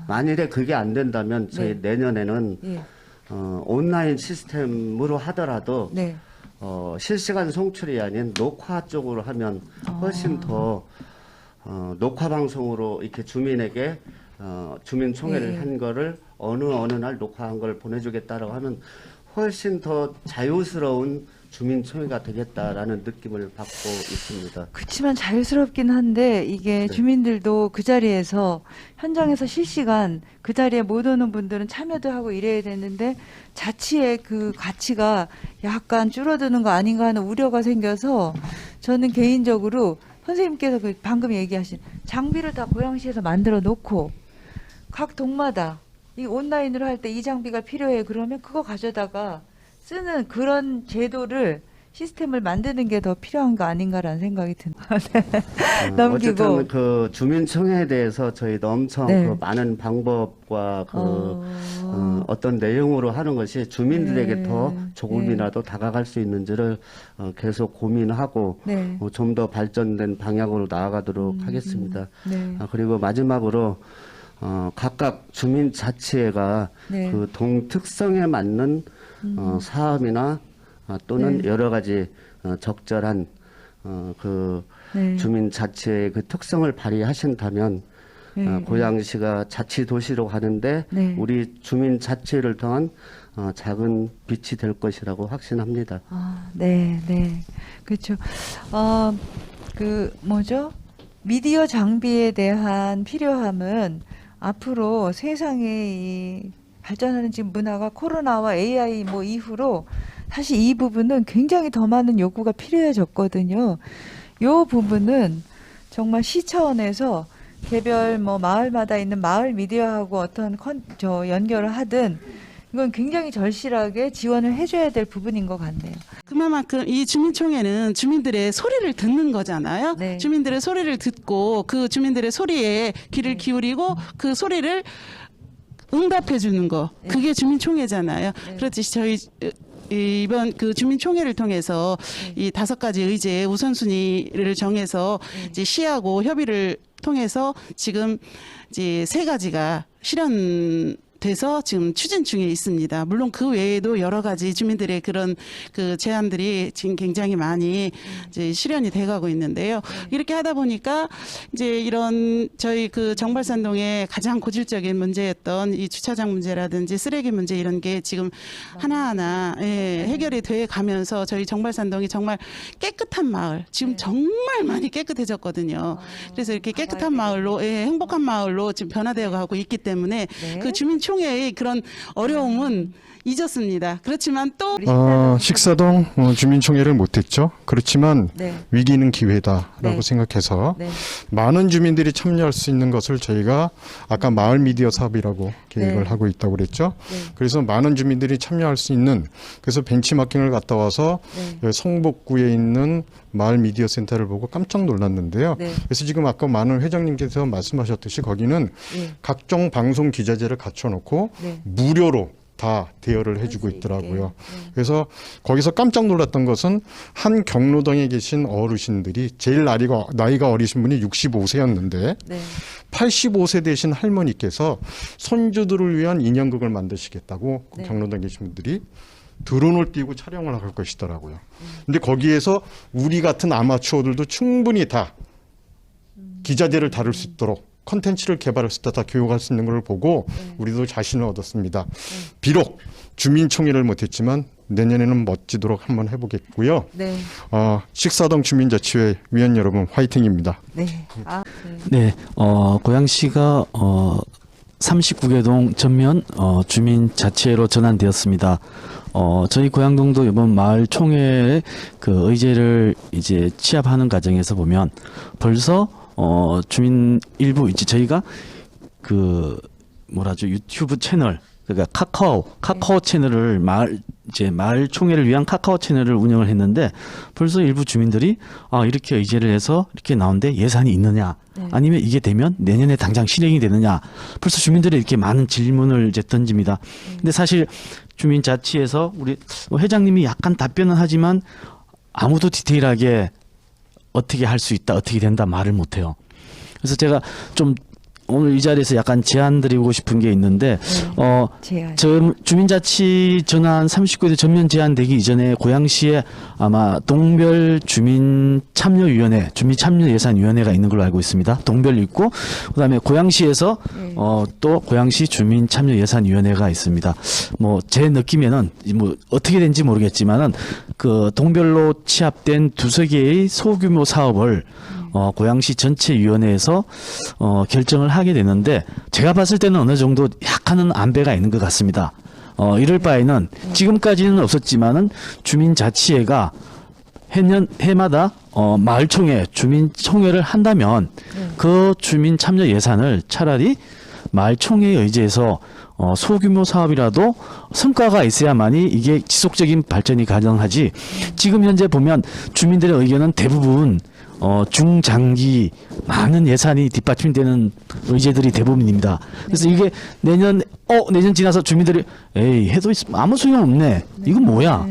만일에 그게 안 된다면 저희 네. 내년에는 예. 온라인 시스템으로 하더라도 네. 실시간 송출이 아닌 녹화 쪽으로 하면 훨씬 더 녹화 방송으로 이렇게 주민에게 주민총회를 네. 한 거를 어느 날 녹화한 걸 보내주겠다라고 하면 훨씬 더 자유스러운 주민총회가 되겠다라는 느낌을 받고 있습니다. 그렇지만 자유스럽긴 한데 이게 주민들도 그 자리에서 현장에서 실시간 그 자리에 못 오는 분들은 참여도 하고 이래야 되는데 자치의 그 가치가 약간 줄어드는 거 아닌가 하는 우려가 생겨서 저는 개인적으로 선생님께서 그 방금 얘기하신 장비를 다 고양시에서 만들어 놓고 각 동마다 이 온라인으로 할 때 이 장비가 필요해 그러면 그거 가져다가 쓰는 그런 제도를 시스템을 만드는 게 더 필요한 거 아닌가라는 생각이 듭니다. 넘기고 어쨌든 그 주민총회에 대해서 저희도 엄청 네. 그 많은 방법과 어떤 내용으로 하는 것이 주민들에게 네. 더 조금이라도 다가갈 수 있는지를 계속 고민하고 네. 좀 더 발전된 방향으로 나아가도록 하겠습니다. 네. 그리고 마지막으로 각각 주민자치회가 네. 그 동 특성에 맞는 사업이나 또는 네. 여러 가지 적절한 그 네. 주민자치의 그 특성을 발휘하신다면 네. 고양시가 자치도시로 가는데 네. 우리 주민자치를 통한 작은 빛이 될 것이라고 확신합니다. 아, 네, 네. 그렇죠. 그 뭐죠? 미디어 장비에 대한 필요함은 앞으로 세상의 이 발전하는 지금 문화가 코로나와 AI 뭐 이후로 사실 이 부분은 굉장히 더 많은 요구가 필요해졌거든요. 요 부분은 정말 시 차원에서 개별 뭐 마을마다 있는 마을 미디어하고 어떤 연결을 하든 이건 굉장히 절실하게 지원을 해줘야 될 부분인 것 같네요. 그만큼 이 주민총회는 주민들의 소리를 듣는 거잖아요. 네. 주민들의 소리를 듣고 그 주민들의 소리에 귀를 기울이고 그 소리를 응답해 주는 거. 그게 주민총회잖아요. 그렇듯이 저희 이번 그 주민총회를 통해서 이 5가지 의제의 우선순위를 정해서 이제 시하고 협의를 통해서 지금 이제 3가지가 실현돼서 지금 추진 중에 있습니다. 물론 그 외에도 여러 가지 주민들의 그런 그 제안들이 지금 굉장히 많이 이제 실현이 돼가고 있는데요. 이렇게 하다 보니까 이제 이런 저희 그 정발산동의 가장 고질적인 문제였던 이 주차장 문제라든지 쓰레기 문제 이런 게 지금 하나하나 해결이 돼 가면서 저희 정발산동이 정말 깨끗한 마을 지금 정말 많이 깨끗해졌거든요. 그래서 이렇게 깨끗한 마을로 행복한 마을로 지금 변화되어 가고 있기 때문에 그 주민총회 총회의 그런 어려움은 잊었습니다. 그렇지만 또 식사동 주민총회를 못했죠. 그렇지만 네. 위기는 기회다라고 네. 생각해서 네. 많은 주민들이 참여할 수 있는 것을 저희가 아까 마을 미디어 사업이라고 계획을 네. 하고 있다고 그랬죠. 네. 그래서 많은 주민들이 참여할 수 있는, 그래서 벤치마킹을 갔다 와서 네. 성북구에 있는 마을 미디어 센터를 보고 깜짝 놀랐는데요. 네. 그래서 지금 아까 많은 회장님께서 말씀하셨듯이 거기는 네. 각종 방송 기자재를 갖춰놓고 네. 무료로 다 대여를 해주고 있더라고요. 그래서 거기서 깜짝 놀랐던 것은 한 경로당에 계신 어르신들이 제일 나이가 어리신 분이 65세였는데 네. 85세 되신 할머니께서 손주들을 위한 인형극을 만드시겠다고 네. 경로당에 계신 분들이 드론을 띄고 촬영을 할 것이더라고요. 근데 거기에서 우리 같은 아마추어들도 충분히 다 기자재를 다룰 수 있도록 컨텐츠를 개발할 수 있다, 다 교육할 수 있는 걸 보고 우리도 자신을 얻었습니다. 비록 주민총회를 못했지만 내년에는 멋지도록 한번 해보겠고요. 네. 식사동 주민자치회 위원 여러분 화이팅입니다. 네. 네, 고양시가 39개동 전면 주민자치회로 전환되었습니다. 저희 고양동도 이번 마을 총회에 그 의제를 이제 취합하는 과정에서 보면 벌써 주민 일부 이제 저희가 그 뭐라죠, 유튜브 채널, 그러니까 카카오 채널을 마을 총회를 위한 카카오 채널을 운영을 했는데 벌써 일부 주민들이 이렇게 의제를 해서 이렇게 나오는데 예산이 있느냐, 아니면 이게 되면 내년에 당장 실행이 되느냐, 벌써 주민들이 이렇게 많은 질문을 이제 던집니다. 근데 사실 주민자치에서 우리 회장님이 약간 답변은 하지만 아무도 디테일하게 어떻게 할 수 있다, 어떻게 된다 말을 못해요. 그래서 제가 좀 오늘 이 자리에서 약간 제안 드리고 싶은 게 있는데, 주민자치 전환 39대 전면 제한되기 이전에 고양시에 아마 동별 주민참여위원회, 주민참여예산위원회가 있는 걸로 알고 있습니다. 동별로 있고, 그다음에 고양시에서 또 고양시 주민참여예산위원회가 있습니다. 뭐 제 느낌에는 뭐 어떻게 된지 모르겠지만은 그 동별로 취합된 두세 개의 소규모 사업을 고양시 전체 위원회에서 결정을 하게 되는데, 제가 봤을 때는 어느 정도 약간은 안배가 있는 것 같습니다. 이럴 바에는 지금까지는 없었지만은 주민자치회가 해마다 마을총회, 주민총회를 한다면 그 주민 참여 예산을 차라리 마을총회에 의지해서 소규모 사업이라도 성과가 있어야만이 이게 지속적인 발전이 가능하지, 지금 현재 보면 주민들의 의견은 대부분 중장기 많은 예산이 뒷받침되는 의제들이 대부분입니다. 그래서 이게 내년 지나서 주민들이 해도 아무 소용 없네, 이건 뭐야.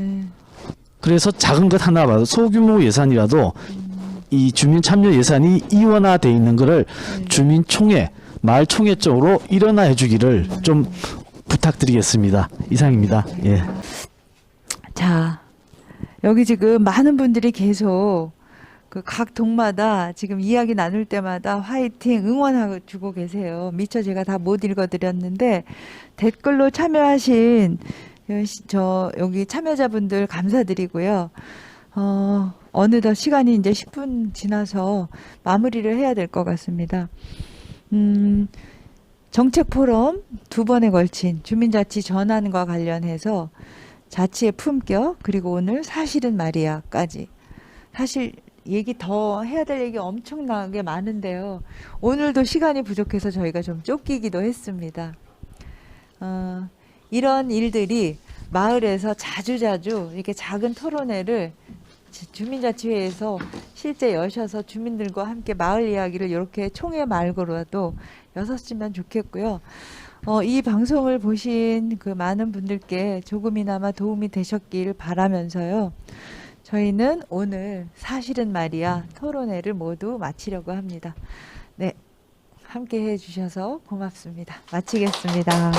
그래서 작은 것 하나 봐도 소규모 예산이라도 이 주민 참여 예산이 이원화돼 있는 거를 주민총회, 마을총회 쪽으로 일어나 주기를 좀 부탁드리겠습니다. 이상입니다. 예. 자, 여기 지금 많은 분들이 계속 그 각 동마다 지금 이야기 나눌 때마다 화이팅 응원하고 주고 계세요. 미처 제가 다 못 읽어드렸는데 댓글로 참여하신 여기 참여자분들 감사드리고요. 어느덧 시간이 이제 10분 지나서 마무리를 해야 될 것 같습니다. 정책 포럼 2번에 걸친 주민자치 전환과 관련해서 자치의 품격, 그리고 오늘 사실은 말이야까지, 사실 얘기 더 해야 될 얘기 엄청나게 많은데요. 오늘도 시간이 부족해서 저희가 좀 쫓기기도 했습니다. 이런 일들이 마을에서 자주자주 이렇게 작은 토론회를 주민자치회에서 실제 여셔서 주민들과 함께 마을 이야기를 이렇게 총회 말고라도 여섰으면 좋겠고요. 이 방송을 보신 그 많은 분들께 조금이나마 도움이 되셨길 바라면서요. 저희는 오늘 사실은 말이야 토론회를 모두 마치려고 합니다. 네, 함께 해주셔서 고맙습니다. 마치겠습니다.